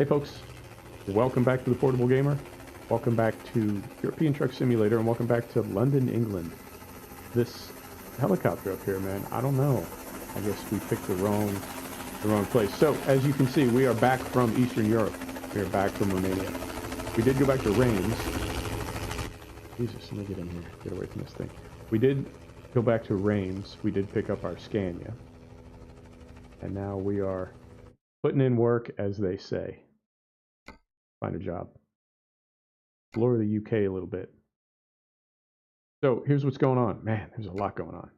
Hey folks, welcome back to the Portable Gamer. Welcome back to European Truck Simulator, and welcome back to London, England. This helicopter up here, man, I don't know. I guess we picked the wrong place. So, as you can see, we are back from Eastern Europe. We are back from Romania. We did go back to Reims. Jesus, let me get in here. Get away from this thing. We did go back to Reims. We did pick up our Scania. And now we are putting in work, as they say. Find a job. Explore the UK a little bit. So here's what's going on. Man, there's a lot going on.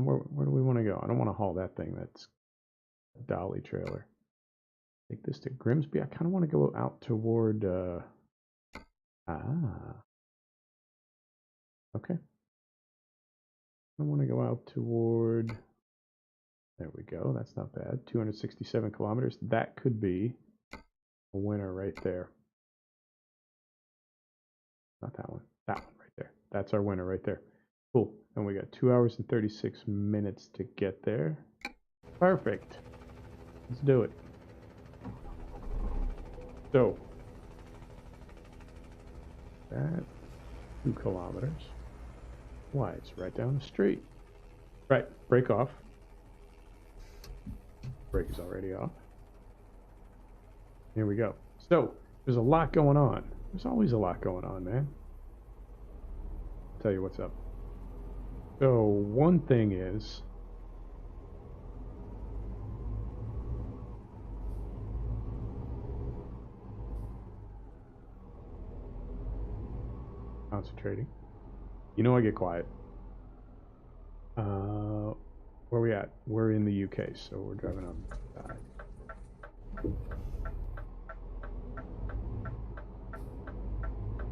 Where do we want to go? I don't want to haul that thing. That's a dolly trailer. Take this to Grimsby. I kind of want to go out toward. Okay. I want to go out toward. There we go. That's not bad. 267 kilometers. That could be a winner right there. Not that one. That one right there. That's our winner right there. Cool. And we got 2 hours and 36 minutes to get there. Perfect. Let's do it. So, that 2 kilometers. Why? It's right down the street. Right. Brake off. Brake is already off. Here we go. So, there's a lot going on. There's always a lot going on, man. I'll tell you what's up. So, one thing is... concentrating. You know I get quiet. Where are we at? We're in the UK, so we're driving on the side.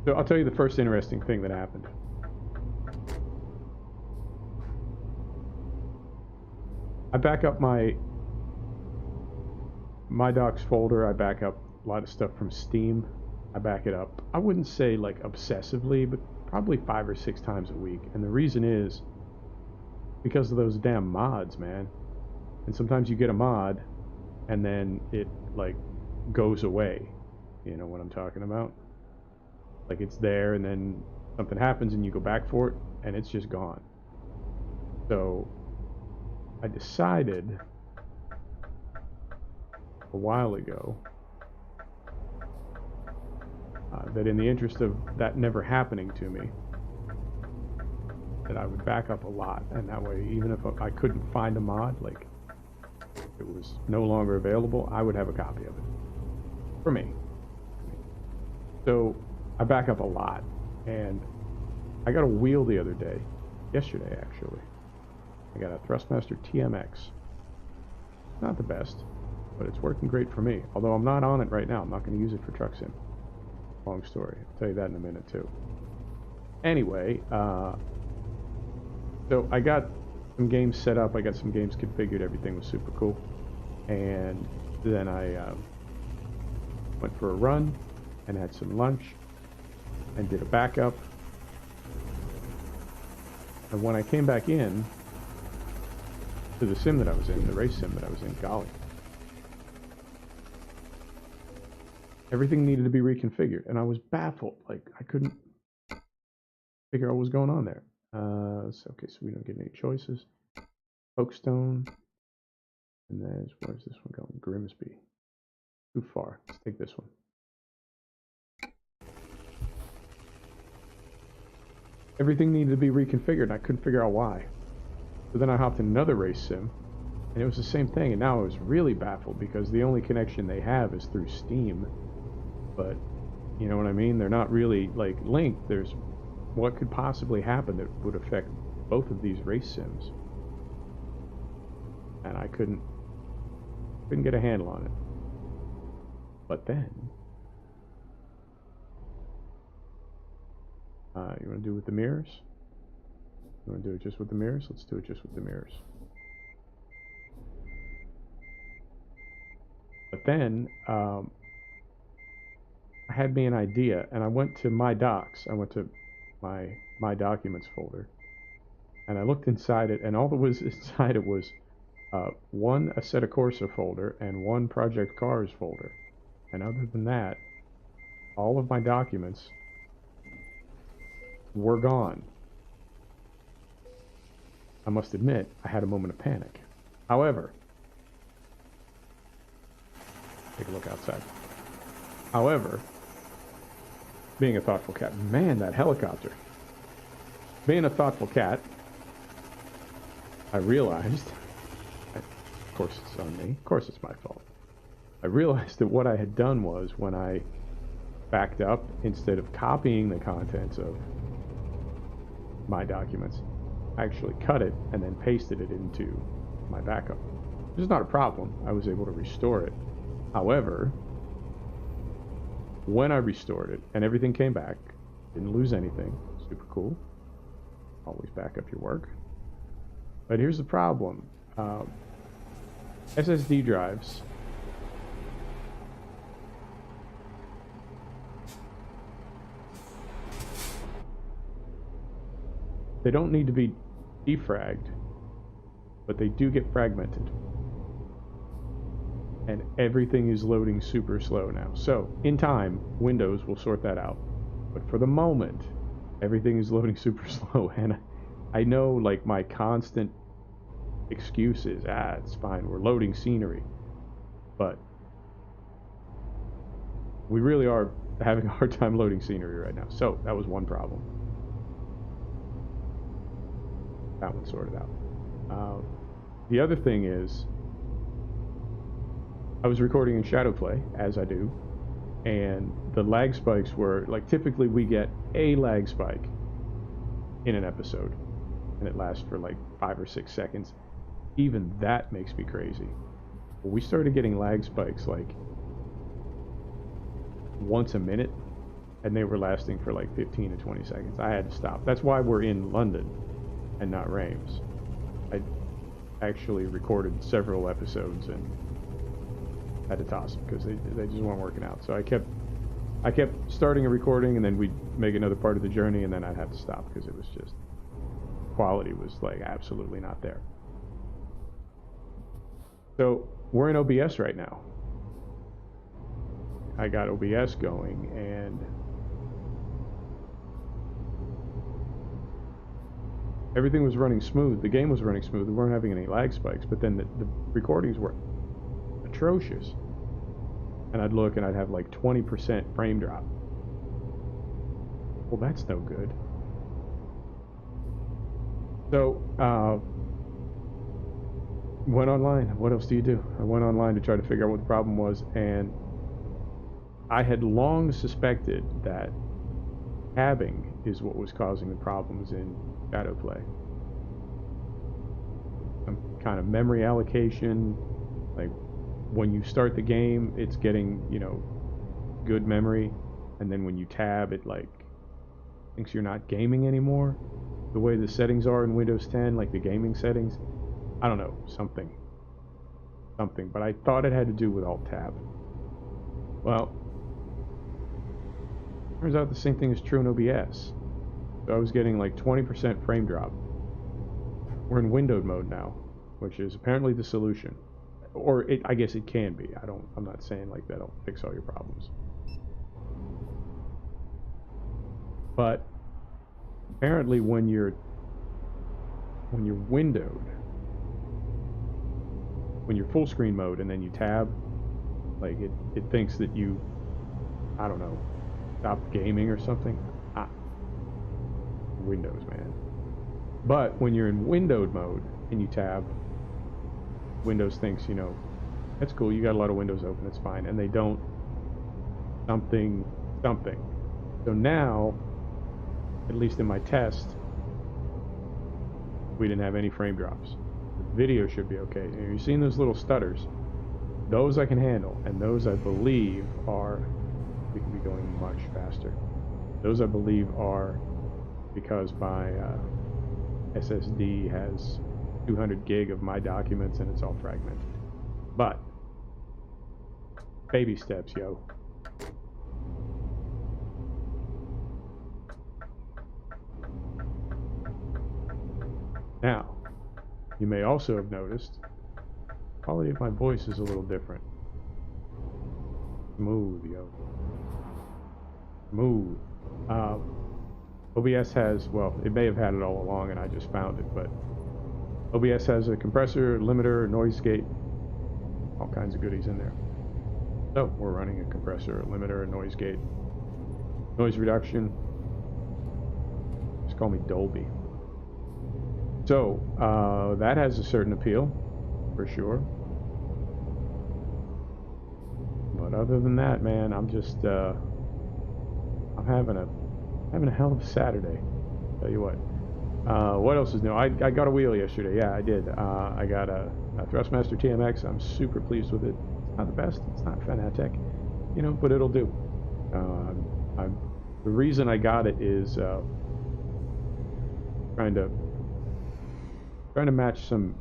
So I'll tell you the first interesting thing that happened. I back up my docs folder. I back up a lot of stuff from Steam. I back it up. I wouldn't say like obsessively, but probably 5 or 6 times a week. And the reason is because of those damn mods, man. And sometimes you get a mod and then it like goes away. You know what I'm talking about? Like it's there and then something happens and you go back for it and it's just gone. So I decided a while ago that in the interest of that never happening to me, that I would back up a lot, and that way even if I couldn't find a mod, like it was no longer available, I would have a copy of it for me. So I back up a lot, and I got a wheel the other day, yesterday actually. I got a Thrustmaster TMX. Not the best, but it's working great for me. Although I'm not on it right now. I'm not going to use it for truck sim. Long story. I'll tell you that in a minute too. Anyway, so I got some games set up. I got some games configured. Everything was super cool. And then I went for a run and had some lunch and did a backup. And when I came back in to the sim that I was in, the race sim that I was in, golly, everything needed to be reconfigured, and I was baffled. Like I couldn't figure out what was going on there. Okay, so we don't get any choices. Folkestone, and then where's this one going? Grimsby. Too far. Let's take this one. Everything needed to be reconfigured, and I couldn't figure out why. So then I hopped in another race sim, and it was the same thing. And now I was really baffled because the only connection they have is through Steam. But you know what I mean? They're not really like linked. There's what could possibly happen that would affect both of these race sims, and I couldn't get a handle on it. But then you want to do it with the mirrors? You want to do it just with the mirrors? Let's do it just with the mirrors. But then I had me an idea, and I went to my docs. I went to my documents folder, and I looked inside it, and all that was inside it was one Assetto Corsa folder and one Project Cars folder. And other than that, all of my documents were gone. I must admit, I had a moment of panic. However, take a look outside. However, being a thoughtful cat, man, that helicopter. Being a thoughtful cat, I realized, of course it's on me, of course it's my fault. I realized that what I had done was when I backed up, instead of copying the contents of my documents, I actually cut it and then pasted it into my backup. Which is not a problem. I was able to restore it. However, when I restored it and everything came back, didn't lose anything, super cool. Always back up your work. But here's the problem. SSD drives they don't need to be defragged, but they do get fragmented. And everything is loading super slow now. So, in time, Windows will sort that out. But for the moment, everything is loading super slow. And I know, like, my constant excuse is, it's fine, we're loading scenery. But we really are having a hard time loading scenery right now. So, that was one problem. That one sorted out. The other thing is, I was recording in Shadowplay, as I do, and the lag spikes were, like, typically we get a lag spike in an episode, and it lasts for like 5 or 6 seconds. Even that makes me crazy. But we started getting lag spikes like once a minute, and they were lasting for like 15 to 20 seconds. I had to stop. That's why we're in London and not Reims. I actually recorded several episodes and had to toss them because they just weren't working out. So I kept starting a recording, and then we'd make another part of the journey, and then I'd have to stop because it was just, quality was like absolutely not there. So we're in OBS right now. I got OBS going, and everything was running smooth. The game was running smooth. We weren't having any lag spikes, but then the recordings were atrocious. And I'd look and I'd have like 20% frame drop. Well, that's no good. So, went online. What else do you do? I went online to try to figure out what the problem was, and I had long suspected that tabbing is what was causing the problems in Shadowplay. Some kind of memory allocation, like when you start the game, it's getting, good memory, and then when you tab, it like thinks you're not gaming anymore. The way the settings are in Windows 10, like the gaming settings, I don't know, something, but I thought it had to do with Alt-Tab. Well, turns out the same thing is true in OBS. So I was getting like 20% frame drop. We're in windowed mode now, which is apparently the solution. Or I guess it can be. I'm not saying like that'll fix all your problems. But apparently when you're windowed, when you're full screen mode and then you tab, like it thinks that you, I don't know, stop gaming or something. Windows, man. But when you're in windowed mode and you tab, Windows thinks, that's cool, you got a lot of windows open, it's fine. And they don't something. So now, at least in my test, we didn't have any frame drops. The video should be okay. And you've seen those little stutters. Those I can handle, and those I believe are, we can be going much faster. Those I believe are because my SSD has 200 gig of my documents and it's all fragmented. But baby steps, yo. Now, you may also have noticed the quality of my voice is a little different. Smooth, yo. Smooth. OBS has, well, it may have had it all along and I just found it, but OBS has a compressor, limiter, noise gate, all kinds of goodies in there. So we're running a compressor, a limiter, a noise gate, noise reduction. Just call me Dolby. So that has a certain appeal, for sure. But other than that, man, I'm just I'm having a hell of a Saturday. Tell you what. What else is new? I got a wheel yesterday. Yeah, I did. I got a Thrustmaster TMX. I'm super pleased with it. It's not the best. It's not Fanatec, you know, but it'll do. The reason I got it is trying to match some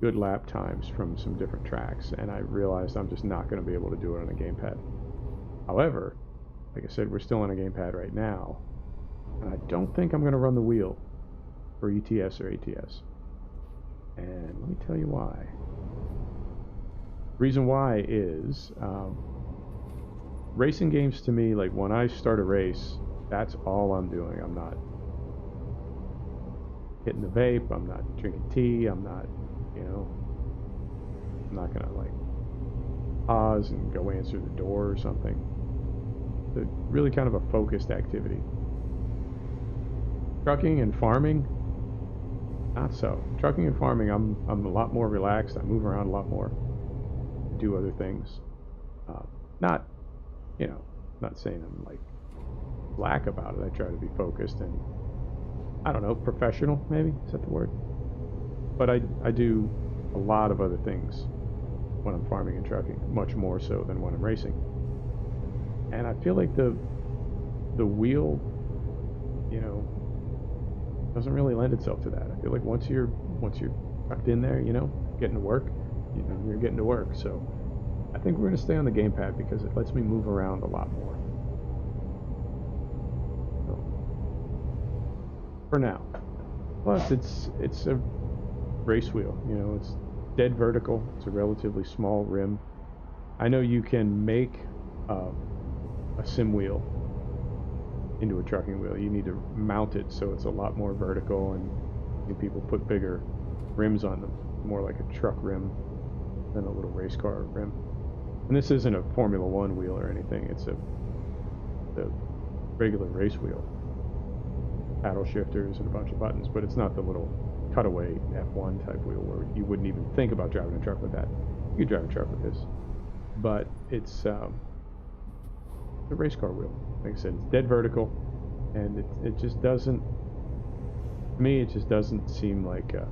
good lap times from some different tracks, and I realized I'm just not going to be able to do it on a gamepad. However, like I said, we're still on a gamepad right now, and I don't think I'm going to run the wheel for ETS or ATS. And let me tell you why. Reason why is racing games to me, like when I start a race, that's all I'm doing. I'm not hitting the vape, I'm not drinking tea, I'm not, you know, I'm not gonna like pause and go answer the door or something. It's really kind of a focused activity. Trucking and farming, not so. Trucking and farming, I'm a lot more relaxed. I move around a lot more, do other things. Not, you know, not saying I'm like slack about it. I try to be focused and, I don't know, professional, maybe? Is that the word? But I do a lot of other things when I'm farming and trucking, much more so than when I'm racing. And I feel like the wheel, you know, doesn't really lend itself to that. I feel like once you're tucked in there, you know, getting to work, you know, you're getting to work. So I think we're going to stay on the gamepad because it lets me move around a lot more. So, for now. Plus, it's a race wheel. You know, it's dead vertical. It's a relatively small rim. I know you can make a sim wheel into a trucking wheel. You need to mount it so it's a lot more vertical, and people put bigger rims on them, more like a truck rim than a little race car rim. And this isn't a Formula One wheel or anything. It's a regular race wheel, paddle shifters and a bunch of buttons, but it's not the little cutaway F1 type wheel where you wouldn't even think about driving a truck with that. You could drive a truck with this, but it's a race car wheel. Like I said, it's dead vertical, and it just doesn't, to me, it just doesn't seem like a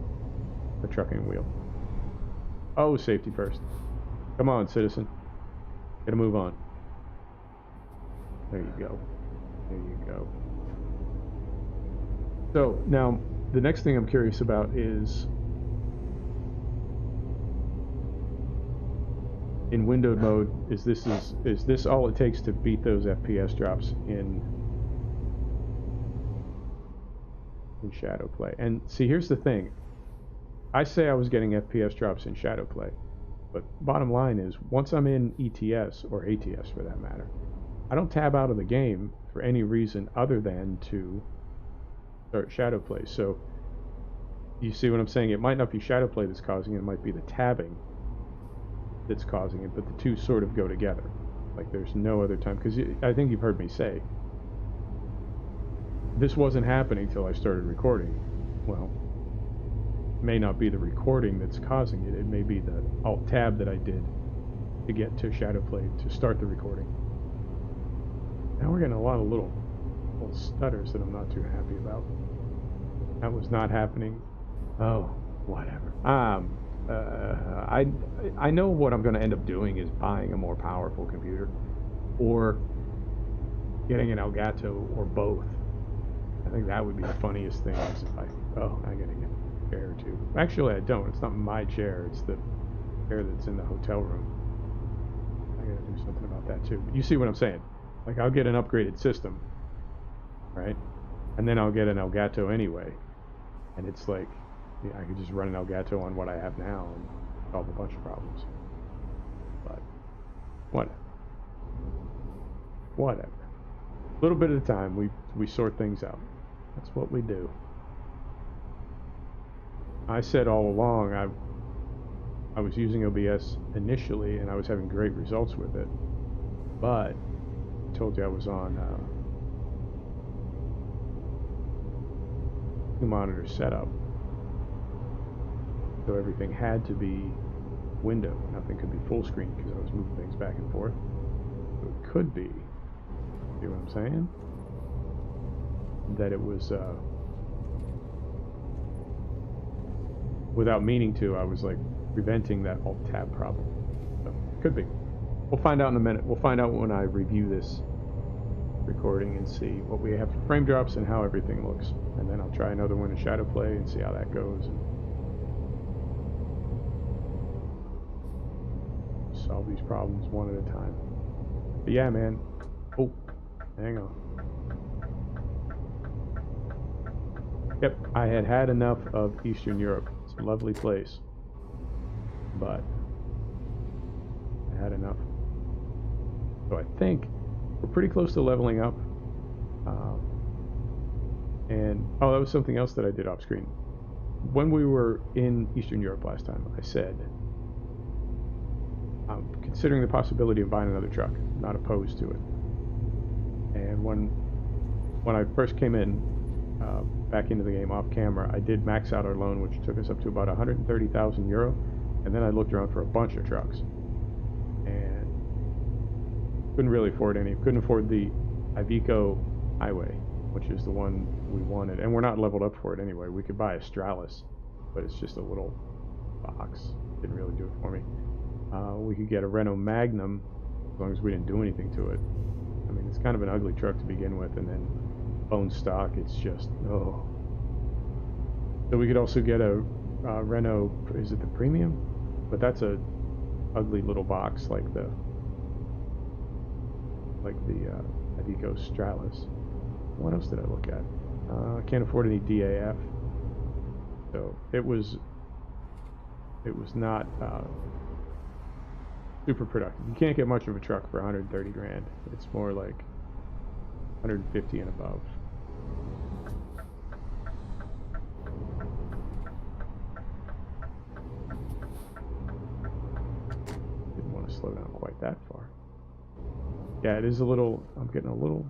trucking wheel. Oh, safety first. Come on, citizen. Gotta move on. There you go. There you go. So, now, the next thing I'm curious about is in windowed mode, is this all it takes to beat those FPS drops in shadow play? And see, here's the thing. I say I was getting FPS drops in shadow play, but bottom line is, once I'm in ETS or ATS for that matter, I don't tab out of the game for any reason other than to start shadow play. So you see what I'm saying? It might not be shadow play that's causing it, it might be the tabbing that's causing it, but the two sort of go together. Like there's no other time, because I think you've heard me say this wasn't happening till I started recording. Well, it may not be the recording that's causing it, it may be the alt tab that I did to get to shadow play to start the recording. Now we're getting a lot of little stutters that I'm not too happy about. That was not happening. Oh, whatever. I know what I'm going to end up doing is buying a more powerful computer, or getting an Elgato, or both. I think that would be the funniest thing is if I gotta get a chair too. Actually, I don't. It's not my chair. It's the chair that's in the hotel room. I gotta do something about that too. But you see what I'm saying? Like I'll get an upgraded system, right? And then I'll get an Elgato anyway. And it's like, yeah, I could just run an Elgato on what I have now and solve a bunch of problems. But Whatever. Whatever. A little bit at a time, we sort things out. That's what we do. I said all along I was using OBS initially, and I was having great results with it. But I told you I was on 2-monitor setup, so everything had to be window. Nothing could be full screen because I was moving things back and forth. So it could be, see what I'm saying? That it was, without meaning to, I was like preventing that Alt-Tab problem. So, could be. We'll find out in a minute. We'll find out when I review this recording and see what we have for frame drops and how everything looks. And then I'll try another one in Shadow Play and see how that goes. And solve these problems one at a time. But yeah, man. Oh, hang on. Yep, I had enough of Eastern Europe. It's a lovely place, but I had enough. So I think we're pretty close to leveling up. And oh, that was something else that I did off screen. When we were in Eastern Europe last time, I said I'm considering the possibility of buying another truck. I'm not opposed to it. And when I first came in back into the game off camera, I did max out our loan, which took us up to about 130,000 euro. And then I looked around for a bunch of trucks and couldn't really afford any. Couldn't afford the Iveco Highway, which is the one we wanted, and we're not leveled up for it anyway. We could buy a Stralis, but it's just a little box. Didn't really do it for me. We could get a Renault Magnum as long as we didn't do anything to it. I mean, it's kind of an ugly truck to begin with, and then bone stock, it's just, oh. So we could also get a Renault, is it the Premium? But that's a ugly little box like the Iveco Stralis. What else did I look at? Can't afford any DAF. So it was not super productive. You can't get much of a truck for 130 grand. It's more like 150 and above. Didn't want to slow down quite that far. Yeah, it is a little, I'm getting a little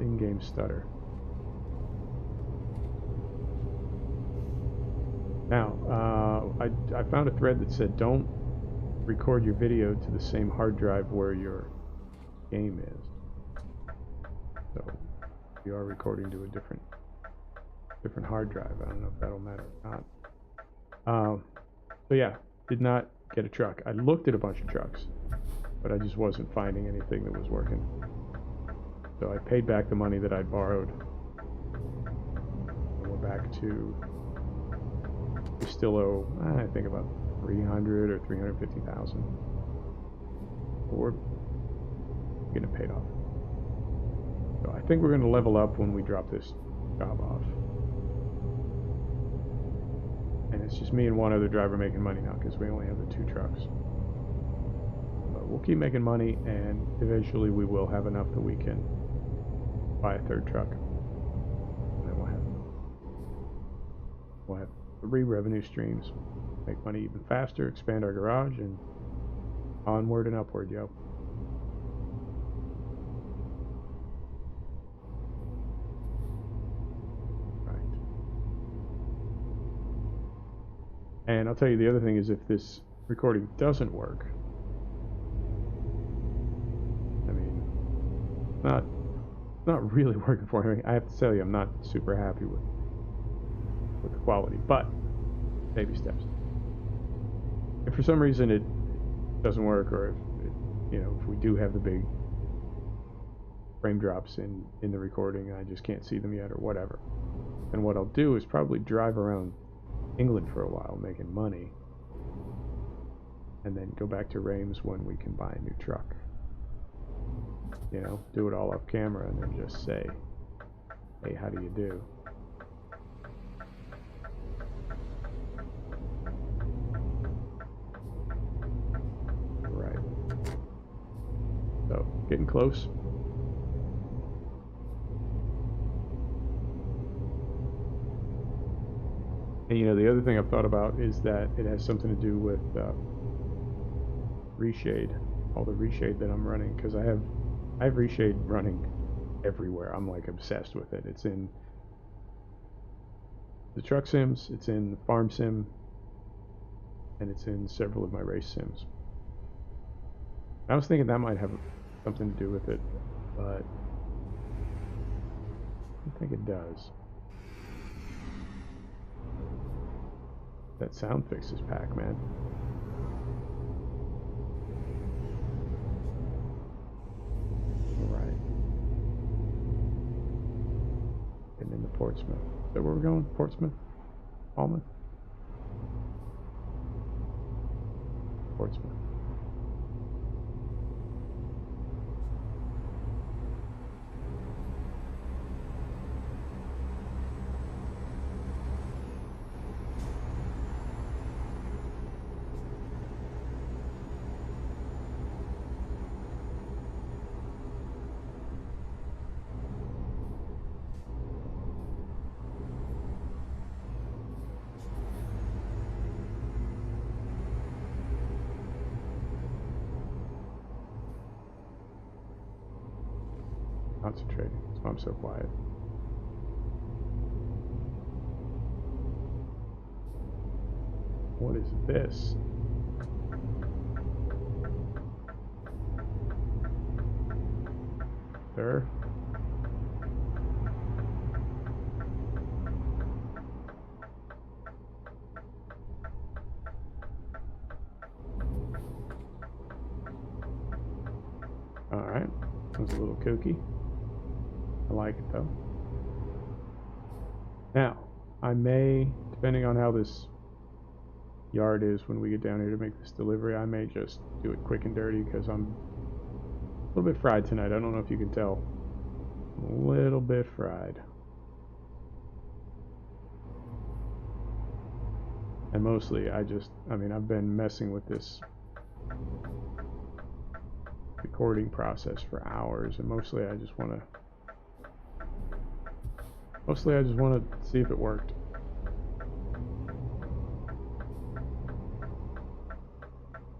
in-game stutter. Now, I found a thread that said don't record your video to the same hard drive where your game is. So you are recording to a different hard drive. I don't know if that'll matter or not. So yeah, did not get a truck. I looked at a bunch of trucks, but I just wasn't finding anything that was working. So I paid back the money that I'd borrowed. And we're back to, we still owe, I think about 300 or 350,000. We're getting it paid off. So I think we're going to level up when we drop this job off. And it's just me and one other driver making money now because we only have the 2 trucks. But we'll keep making money, and eventually we will have enough that we can buy a 3rd truck. And then we'll have 3 revenue streams. Make money even faster, expand our garage, and onward and upward, yo. And I'll tell you the other thing is, if this recording doesn't work, I mean, not really working for me. I have to tell you, I'm not super happy with the quality, but baby steps. If for some reason it doesn't work, or if if we do have the big frame drops in the recording and I just can't see them yet or whatever, then what I'll do is probably drive around England for a while making money, and then go back to Reims when we can buy a new truck. Do it all off camera and then just say, hey, how do you do? Right. So, getting close. And you know, the other thing I've thought about is that it has something to do with reshade, all the reshade that I'm running, because I have reshade running everywhere. I'm like obsessed with it. It's in the truck sims, it's in the farm sim, and it's in several of my race sims. I was thinking that might have something to do with it, but I don't think it does. That sound fixes Pac-Man. Alright. Getting into Portsmouth. Is that where we're going? Portsmouth? Falmouth? Portsmouth. Concentrating. That's why I'm so quiet. What is this? Sir? Alright. That was a little kooky. I like it though. Now, I may, depending on how this yard is when we get down here to make this delivery, I may just do it quick and dirty because I'm a little bit fried tonight. I don't know if you can tell. A little bit fried. And mostly I've been messing with this recording process for hours, and mostly I just want to see if it worked.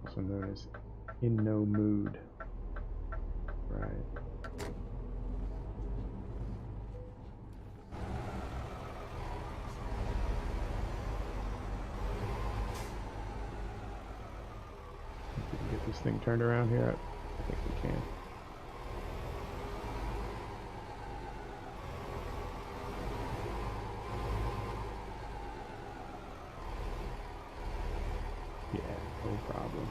Also known as in no mood. Right. If we can get this thing turned around here, I think we can. Yeah, no problem.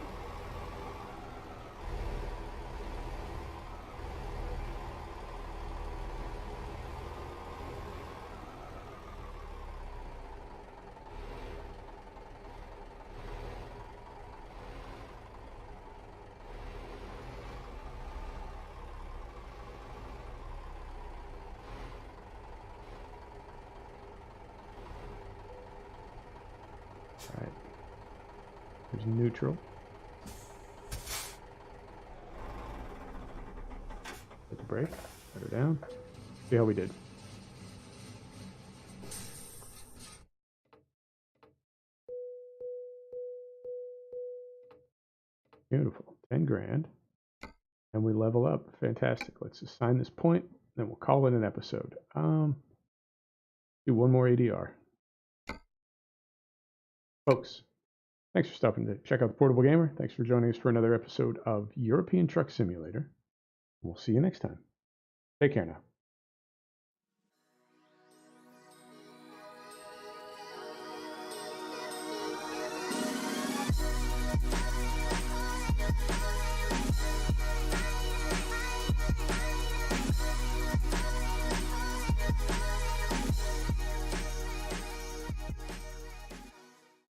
All right. There's neutral. Hit the brake. Put her down. See how we did. Beautiful. 10 grand. And we level up. Fantastic. Let's assign this point, then we'll call it an episode. Do one more ADR. Folks, thanks for stopping to check out the Portable Gamer. Thanks for joining us for another episode of European Truck Simulator. We'll see you next time. Take care now.